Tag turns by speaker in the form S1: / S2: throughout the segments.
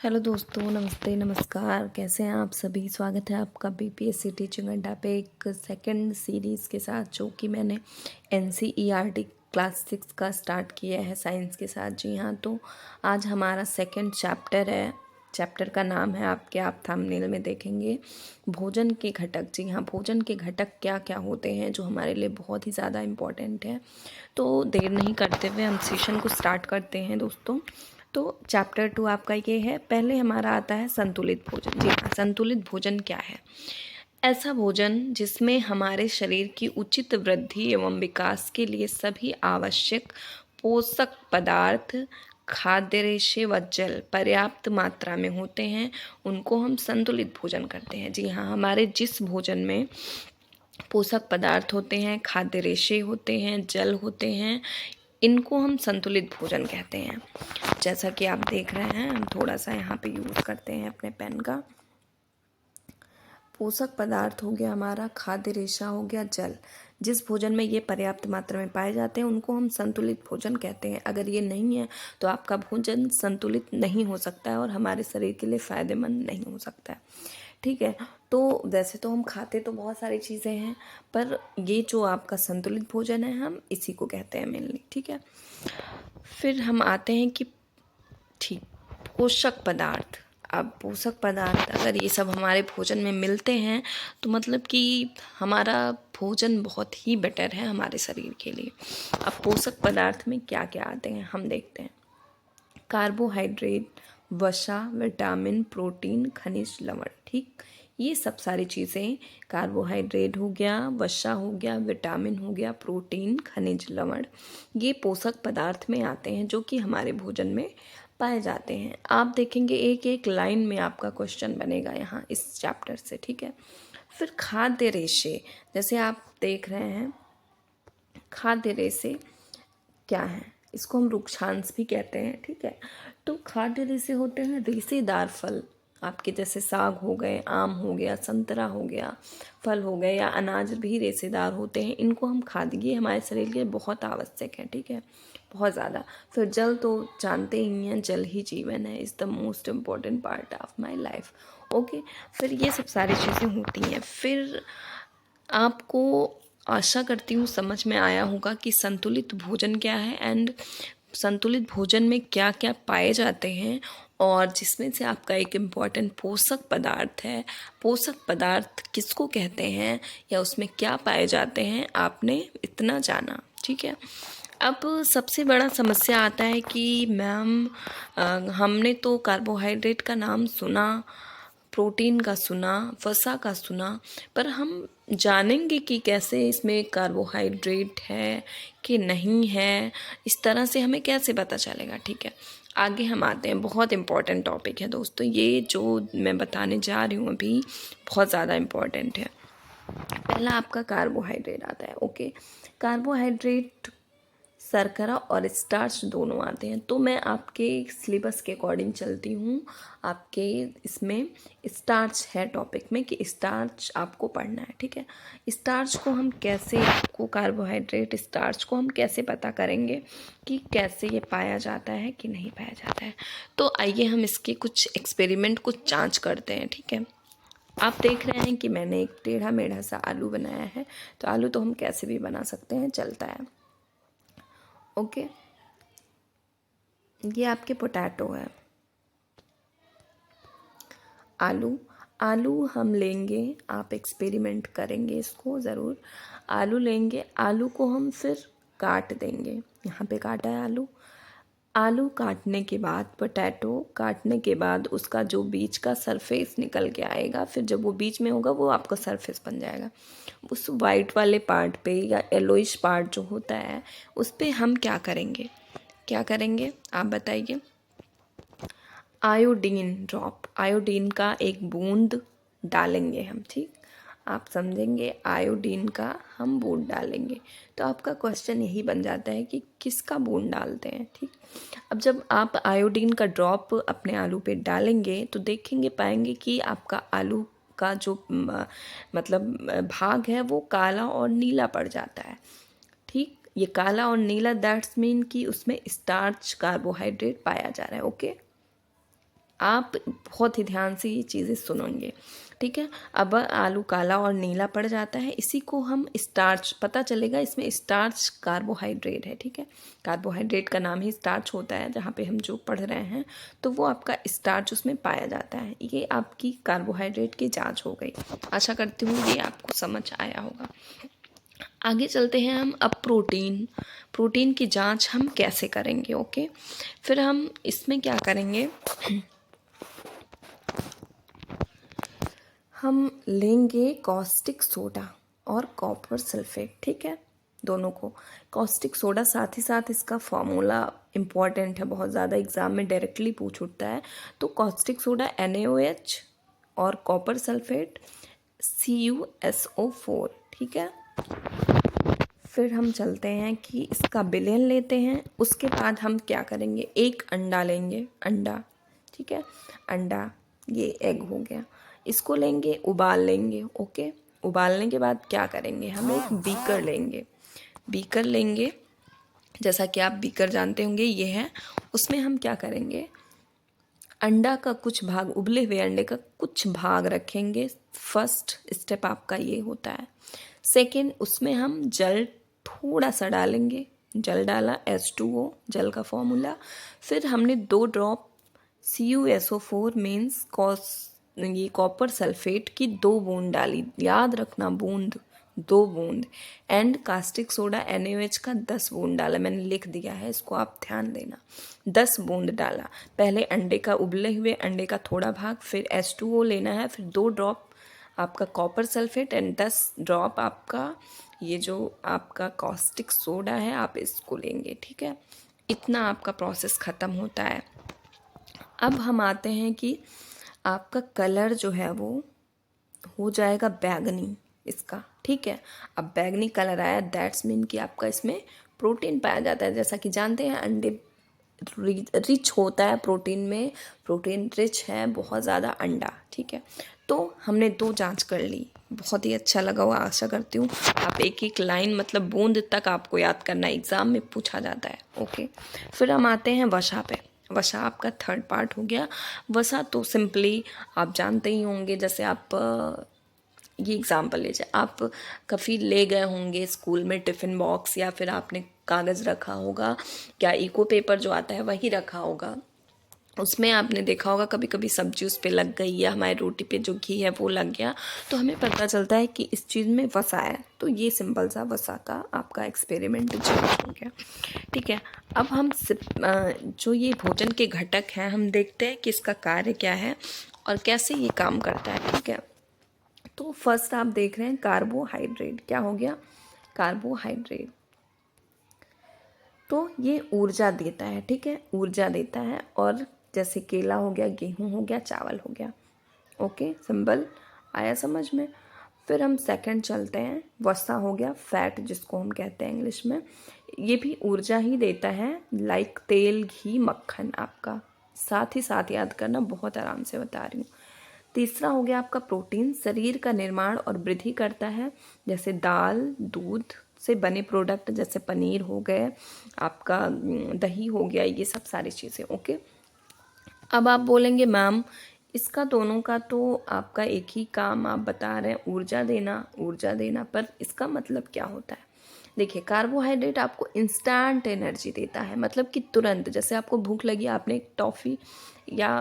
S1: Hello दोस्तों, नमस्ते, नमस्कार। कैसे हैं आप सभी? स्वागत है आपका बीपीएससी टीचिंग अड्डा पे एक सेकंड सीरीज़ के साथ, जो कि मैंने एनसीईआरटी क्लास 6 का स्टार्ट किया है साइंस के साथ। जी हाँ, तो आज हमारा सेकंड चैप्टर है। चैप्टर का नाम है आप थंबनेल में देखेंगे, भोजन के घटक। जी हाँ, भोजन के घटक क्या क्या होते हैं जो हमारे लिए बहुत ही ज़्यादा इम्पोर्टेंट है। तो देर नहीं करते हुए हम सेशन को स्टार्ट करते हैं दोस्तों। तो चैप्टर 2 आपका ये है। पहले हमारा आता है संतुलित भोजन। जी हाँ, संतुलित भोजन क्या है? ऐसा भोजन जिसमें हमारे शरीर की उचित वृद्धि एवं विकास के लिए सभी आवश्यक पोषक पदार्थ, खाद्य रेशे व जल पर्याप्त मात्रा में होते हैं, उनको हम संतुलित भोजन करते हैं। जी हाँ, हमारे जिस भोजन में पोषक पदार्थ होते हैं, खाद्य रेशे होते हैं, जल होते हैं, इनको हम संतुलित भोजन कहते हैं। जैसा कि आप देख रहे हैं, हम थोड़ा सा यहाँ पे यूज़ करते हैं अपने पेन का। पोषक पदार्थ हो गया हमारा, खाद्य रेशा हो गया, जल। जिस भोजन में ये पर्याप्त मात्रा में पाए जाते हैं उनको हम संतुलित भोजन कहते हैं। अगर ये नहीं है तो आपका भोजन संतुलित नहीं हो सकता है और हमारे शरीर के लिए फ़ायदेमंद नहीं हो सकता है। ठीक है, तो वैसे तो हम खाते तो बहुत सारी चीज़ें हैं, पर ये जो आपका संतुलित भोजन है, हम इसी को कहते हैं मेनली। ठीक है, फिर हम आते हैं कि ठीक, पोषक पदार्थ। अब पोषक पदार्थ अगर ये सब हमारे भोजन में मिलते हैं तो मतलब कि हमारा भोजन बहुत ही बेटर है हमारे शरीर के लिए। अब पोषक पदार्थ में क्या क्या आते हैं हम देखते हैं। कार्बोहाइड्रेट, वसा, विटामिन, प्रोटीन, खनिज, लवण। ठीक, ये सब सारी चीज़ें, कार्बोहाइड्रेट हो गया, वसा हो गया, विटामिन हो गया, प्रोटीन, खनिज, लवण, ये पोषक पदार्थ में आते हैं जो कि हमारे भोजन में पाए जाते हैं। आप देखेंगे एक एक लाइन में आपका क्वेश्चन बनेगा यहाँ इस चैप्टर से। ठीक है, फिर खाद्य रेशे, जैसे आप देख रहे हैं, खाद्य रेशे क्या है? इसको हम रुक्षांश भी कहते हैं। ठीक है, तो खाद्य रेशे होते हैं रेशेदार फल, आपके जैसे साग हो गए, आम हो गया, संतरा हो गया, फल हो गए, या अनाज भी रेशेदार होते हैं। इनको हम खाद्य, ये हमारे शरीर के लिए बहुत आवश्यक है। ठीक है, बहुत ज़्यादा। फिर जल तो जानते ही हैं, जल ही जीवन है, is the most important part of my life. Okay, फिर ये सब सारी चीज़ें होती हैं। फिर आपको आशा करती हूँ समझ में आया होगा कि संतुलित भोजन क्या है एंड संतुलित भोजन में क्या क्या पाए जाते हैं, और जिसमें से आपका एक इम्पॉर्टेंट पोषक पदार्थ है। पोषक पदार्थ किसको कहते हैं या उसमें क्या पाए जाते हैं, आपने इतना जाना। ठीक है, अब सबसे बड़ा समस्या आता है कि मैम हमने तो कार्बोहाइड्रेट का नाम सुना, प्रोटीन का सुना, वसा का सुना, पर हम जानेंगे कि कैसे इसमें कार्बोहाइड्रेट है कि नहीं है, इस तरह से हमें कैसे पता चलेगा। ठीक है, आगे हम आते हैं। बहुत इम्पॉर्टेंट टॉपिक है दोस्तों, ये जो मैं बताने जा रही हूँ अभी बहुत ज़्यादा इम्पॉर्टेंट है। पहला आपका कार्बोहाइड्रेट आता है। ओके, कार्बोहाइड्रेट, शर्करा और स्टार्च दोनों आते हैं। तो मैं आपके सिलेबस के अकॉर्डिंग चलती हूँ। आपके इसमें स्टार्च है टॉपिक में कि स्टार्च आपको पढ़ना है। ठीक है, स्टार्च को हम कैसे, आपको कार्बोहाइड्रेट स्टार्च को हम कैसे पता करेंगे कि कैसे ये पाया जाता है कि नहीं पाया जाता है। तो आइए हम इसके कुछ एक्सपेरिमेंट, कुछ जांच करते हैं। ठीक है, आप देख रहे हैं कि मैंने एक टेढ़ा मेढ़ा सा आलू बनाया है, तो आलू तो हम कैसे भी बना सकते हैं, चलता है। ओके, ये आपके पोटैटो है। आलू, आलू हम लेंगे, आप एक्सपेरिमेंट करेंगे इसको ज़रूर। आलू लेंगे, आलू को हम फिर काट देंगे। यहाँ पे काटा है आलू। आलू काटने के बाद, पोटैटो काटने के बाद, उसका जो बीच का सरफेस निकल के आएगा, फिर जब वो बीच में होगा वो आपका सरफेस बन जाएगा। उस वाइट वाले पार्ट पे या येलोइश पार्ट जो होता है, उस पे हम क्या करेंगे, क्या करेंगे आप बताइए। आयोडीन ड्रॉप, आयोडीन का एक बूंद डालेंगे हम। ठीक, आप समझेंगे, आयोडीन का हम बूंद डालेंगे। तो आपका क्वेश्चन यही बन जाता है कि किसका बूंद डालते हैं। ठीक, अब जब आप आयोडीन का ड्रॉप अपने आलू पे डालेंगे तो देखेंगे, पाएंगे कि आपका आलू का जो मतलब भाग है वो काला और नीला पड़ जाता है। ठीक, ये काला और नीला, दैट्स मीन कि उसमें स्टार्च, कार्बोहाइड्रेट पाया जा रहा है। ओके, आप बहुत ही ध्यान से ये चीज़ें सुनेंगे, ठीक है। अब आलू काला और नीला पड़ जाता है, इसी को हम स्टार्च, पता चलेगा इसमें स्टार्च कार्बोहाइड्रेट है, ठीक है। कार्बोहाइड्रेट का नाम ही स्टार्च होता है, जहाँ पे हम जो पढ़ रहे हैं तो वो आपका स्टार्च उसमें पाया जाता है। ये आपकी कार्बोहाइड्रेट की जांच हो गई। आशा करती हूँ ये आपको समझ आया होगा। आगे चलते हैं हम अब प्रोटीन की जांच हम कैसे करेंगे। ओके, फिर हम इसमें क्या करेंगे, हम लेंगे कॉस्टिक सोडा और कॉपर सल्फेट, ठीक है, दोनों को। कॉस्टिक सोडा, साथ ही साथ इसका फॉर्मूला इम्पॉर्टेंट है, बहुत ज़्यादा एग्जाम में डायरेक्टली पूछ उठता है। तो कॉस्टिक सोडा NaOH और कॉपर सल्फेट CuSO4, ठीक है। फिर हम चलते हैं कि इसका विलयन लेते हैं। उसके बाद हम क्या करेंगे, एक अंडा लेंगे, अंडा, ठीक है, अंडा, ये एग हो गया, इसको लेंगे, उबाल लेंगे। ओके, उबालने के बाद क्या करेंगे, हम एक बीकर लेंगे, जैसा कि आप बीकर जानते होंगे ये है। उसमें हम क्या करेंगे, अंडा का कुछ भाग, उबले हुए अंडे का कुछ भाग रखेंगे। फर्स्ट स्टेप आपका ये होता है। सेकेंड, उसमें हम जल थोड़ा सा डालेंगे, जल डाला, H2O, जल का फॉर्मूला। फिर हमने 2 ड्रॉप CuSO4 मीन्स ये कॉपर सल्फेट की 2 बूंद डाली, याद रखना बूंद, 2 बूंद। एंड कास्टिक सोडा NaOH का 10 बूंद डाला, मैंने लिख दिया है, इसको आप ध्यान देना। 10 बूंद डाला, पहले अंडे का, उबले हुए अंडे का थोड़ा भाग, फिर H2O लेना है, फिर 2 ड्रॉप आपका कॉपर सल्फेट एंड 10 ड्रॉप आपका ये जो आपका कॉस्टिक सोडा है, आप इसको लेंगे, ठीक है। इतना आपका प्रोसेस ख़त्म होता है। अब हम आते हैं कि आपका कलर जो है वो हो जाएगा बैगनी इसका, ठीक है। अब बैगनी कलर आया, दैट्स मीन कि आपका इसमें प्रोटीन पाया जाता है। जैसा कि जानते हैं अंडे रिच होता है प्रोटीन में, प्रोटीन रिच है बहुत ज़्यादा अंडा, ठीक है। तो हमने 2 जांच कर ली, बहुत ही अच्छा लगा हुआ, आशा करती हूँ आप एक एक लाइन मतलब बूंद तक आपको याद करना, एग्ज़ाम में पूछा जाता है। ओके, फिर हम आते हैं वसा पे। वसा आपका थर्ड पार्ट हो गया। वसा तो सिंपली आप जानते ही होंगे, जैसे आप ये एग्ज़ाम्पल लीजिए, आप कभी ले गए होंगे स्कूल में टिफ़िन बॉक्स, या फिर आपने कागज़ रखा होगा, क्या इको पेपर जो आता है वही रखा होगा, उसमें आपने देखा होगा कभी कभी सब्जी उस पे लग गई या हमारी रोटी पे जो घी है वो लग गया, तो हमें पता चलता है कि इस चीज़ में वसा है। तो ये सिंपल सा वसा का आपका एक्सपेरिमेंट हो गया, ठीक है। अब हम जो ये भोजन के घटक हैं हम देखते हैं कि इसका कार्य क्या है और कैसे ये काम करता है, ठीक है। तो फर्स्ट आप देख रहे हैं कार्बोहाइड्रेट, क्या हो गया, कार्बोहाइड्रेट। तो ये ऊर्जा देता है, ठीक है, ऊर्जा देता है। और जैसे केला हो गया, गेहूं हो गया, चावल हो गया। ओके, सिंपल आया समझ में। फिर हम सेकंड चलते हैं, वसा हो गया, फैट जिसको हम कहते हैं इंग्लिश में, ये भी ऊर्जा ही देता है, लाइक तेल, घी, मक्खन आपका। साथ ही साथ याद करना, बहुत आराम से बता रही हूँ। तीसरा हो गया आपका प्रोटीन, शरीर का निर्माण और वृद्धि करता है, जैसे दाल, दूध से बने प्रोडक्ट, जैसे पनीर हो गए, आपका दही हो गया, ये सब सारी चीज़ें। ओके, अब आप बोलेंगे मैम इसका दोनों का तो आपका एक ही काम आप बता रहे हैं, ऊर्जा देना, पर इसका मतलब क्या होता है। देखिए, कार्बोहाइड्रेट आपको इंस्टेंट एनर्जी देता है, मतलब कि तुरंत, जैसे आपको भूख लगी, आपने एक टॉफ़ी या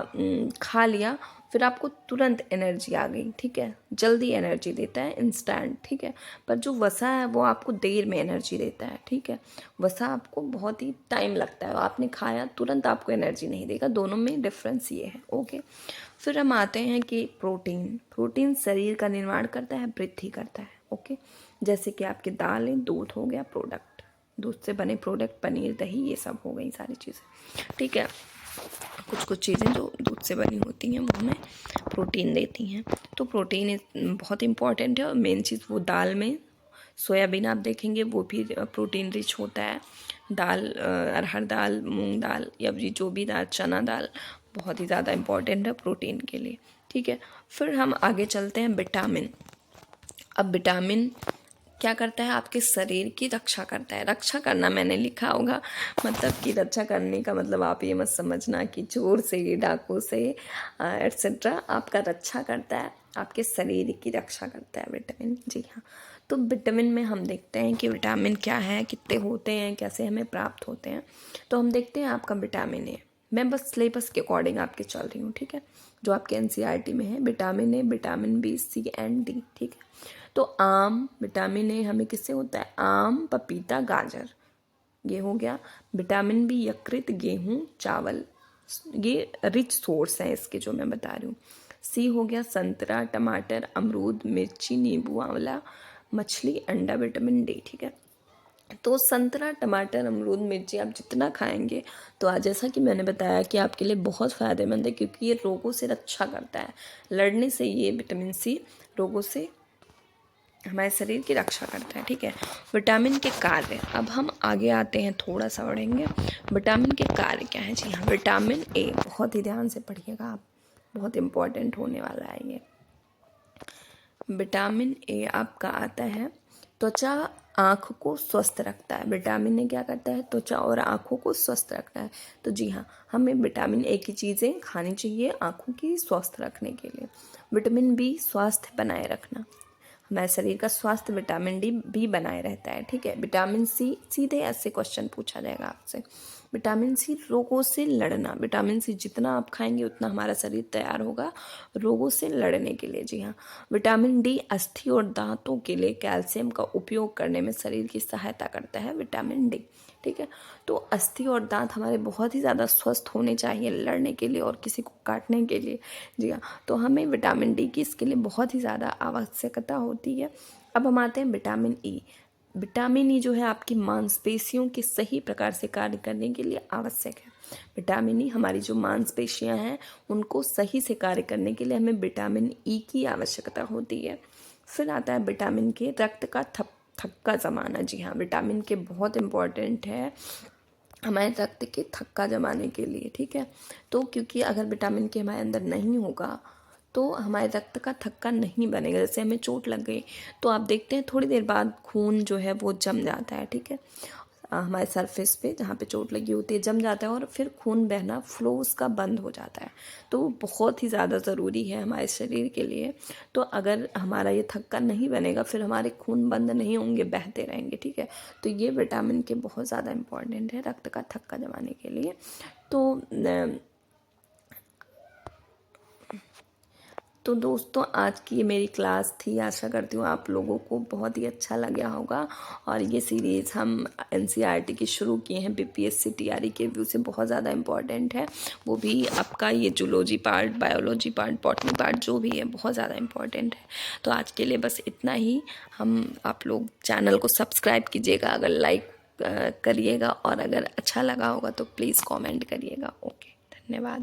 S1: खा लिया, फिर आपको तुरंत एनर्जी आ गई, ठीक है, जल्दी एनर्जी देता है, इंस्टेंट, ठीक है। पर जो वसा है वो आपको देर में एनर्जी देता है, ठीक है। वसा आपको बहुत ही टाइम लगता है, आपने खाया तुरंत आपको एनर्जी नहीं देगा, दोनों में डिफरेंस ये है। ओके, फिर हम आते हैं कि प्रोटीन शरीर का निर्माण करता है, वृद्धि करता है। ओके, जैसे कि आपके दालें, दूध हो गया प्रोडक्ट, दूध से बने प्रोडक्ट, पनीर, दही, ये सब हो गई सारी चीज़ें, ठीक है। कुछ चीज़ें जो दूध से बनी होती हैं वो हमें प्रोटीन देती हैं। तो प्रोटीन बहुत इंपॉर्टेंट है। और मेन चीज़ वो दाल में सोयाबीन आप देखेंगे वो भी प्रोटीन रिच होता है। दाल, अरहर दाल, मूंग दाल, या जो भी दाल, चना दाल, बहुत ही ज़्यादा इम्पॉर्टेंट है प्रोटीन के लिए, ठीक है। फिर हम आगे चलते हैं विटामिन। अब विटामिन क्या करता है, आपके शरीर की रक्षा करता है। रक्षा करना मैंने लिखा होगा, मतलब कि रक्षा करने का मतलब आप ये मत समझना कि चोर से, डाकू से एट्सेट्रा। आपका रक्षा करता है, आपके शरीर की रक्षा करता है विटामिन। जी हाँ, तो विटामिन में हम देखते हैं कि विटामिन क्या है, कितने होते हैं, कैसे हमें प्राप्त होते हैं। तो हम देखते हैं आपका विटामिन ए। मैं बस सिलेबस के अकॉर्डिंग आपके चल रही हूँ, ठीक है, जो आपके एनसीईआरटी में है। Vitamin A, vitamin B, C and D, ठीक है। तो आम, विटामिन ए हमें किससे होता है, आम, पपीता, गाजर, ये हो गया। विटामिन बी यकृत, गेहूं, चावल, ये रिच सोर्स हैं इसके जो मैं बता रही हूँ। सी हो गया संतरा, टमाटर, अमरूद, मिर्ची, नींबू, आंवला, मछली, अंडा, विटामिन डी, ठीक है। तो संतरा, टमाटर, अमरूद, मिर्ची आप जितना खाएंगे तो आज जैसा कि मैंने बताया कि आपके लिए बहुत फ़ायदेमंद है, क्योंकि ये रोगों से रक्षा करता है। लड़ने से ये विटामिन सी रोगों से हमारे शरीर की रक्षा करता है, ठीक है। विटामिन के कार्य, अब हम आगे आते हैं, थोड़ा सा बढ़ेंगे। विटामिन के कार्य क्या है। जी हाँ, विटामिन ए, बहुत ही ध्यान से पढ़िएगा आप, बहुत इम्पोर्टेंट होने वाला है ये। विटामिन ए आपका आता है, त्वचा, आँख को स्वस्थ रखता है। विटामिन ए क्या करता है, त्वचा और आँखों को स्वस्थ रखता है। तो जी हाँ, हमें विटामिन ए की चीज़ें खानी चाहिए आँखों की स्वस्थ रखने के लिए। विटामिन बी, स्वास्थ्य बनाए रखना, हमारे शरीर का स्वास्थ्य विटामिन डी भी बनाए रहता है, ठीक है। विटामिन सी, सीधे ऐसे क्वेश्चन पूछा जाएगा आपसे। विटामिन सी, रोगों से लड़ना। विटामिन सी जितना आप खाएंगे उतना हमारा शरीर तैयार होगा रोगों से लड़ने के लिए। जी हाँ। विटामिन डी, अस्थि और दांतों के लिए कैल्शियम का उपयोग करने में शरीर की सहायता करता है विटामिन डी, ठीक है। तो अस्थि और दांत हमारे बहुत ही ज़्यादा स्वस्थ होने चाहिए लड़ने के लिए और किसी को काटने के लिए। जी हाँ, तो हमें विटामिन डी की इसके लिए बहुत ही ज़्यादा आवश्यकता होती है। अब हम आते हैं विटामिन ई। विटामिन ई जो है आपकी मांसपेशियों के सही प्रकार से कार्य करने के लिए आवश्यक है। विटामिन ई हमारी जो मांसपेशियां हैं उनको सही से कार्य करने के लिए हमें विटामिन ई की आवश्यकता होती है। फिर आता है विटामिन के, रक्त का थक्का जमाना। जी हाँ, विटामिन के बहुत इम्पॉर्टेंट है हमारे रक्त के थक्का जमाने के लिए, ठीक है। तो क्योंकि अगर विटामिन के हमारे अंदर नहीं होगा तो हमारे रक्त का थक्का नहीं बनेगा। जैसे हमें चोट लग गई तो आप देखते हैं थोड़ी देर बाद खून जो है वो जम जाता है, ठीक है। हमारे सरफेस पे जहाँ पे चोट लगी होती है जम जाता है और फिर खून बहना, फ्लो उसका बंद हो जाता है। तो वो बहुत ही ज़्यादा ज़रूरी है हमारे शरीर के लिए। तो अगर हमारा ये थक्का नहीं बनेगा फिर हमारे खून बंद नहीं होंगे, बहते रहेंगे, ठीक है। तो ये विटामिन के बहुत ज़्यादा इम्पॉर्टेंट है रक्त का थक्का जमाने के लिए। तो दोस्तों आज की ये मेरी क्लास थी, आशा करती हूँ आप लोगों को बहुत ही अच्छा लगा होगा। और ये सीरीज़ हम एनसीईआरटी की शुरू किए हैं बीपीएससी टीआरई के व्यू से, बहुत ज़्यादा इम्पॉर्टेंट है। वो भी आपका ये zoology part, biology part, botany part जो भी है बहुत ज़्यादा इम्पॉर्टेंट है। तो आज के लिए बस इतना ही। आप लोग चैनल को सब्सक्राइब कीजिएगा, अगर लाइक करिएगा, और अगर अच्छा लगा होगा तो प्लीज़ कॉमेंट करिएगा। ओके, धन्यवाद।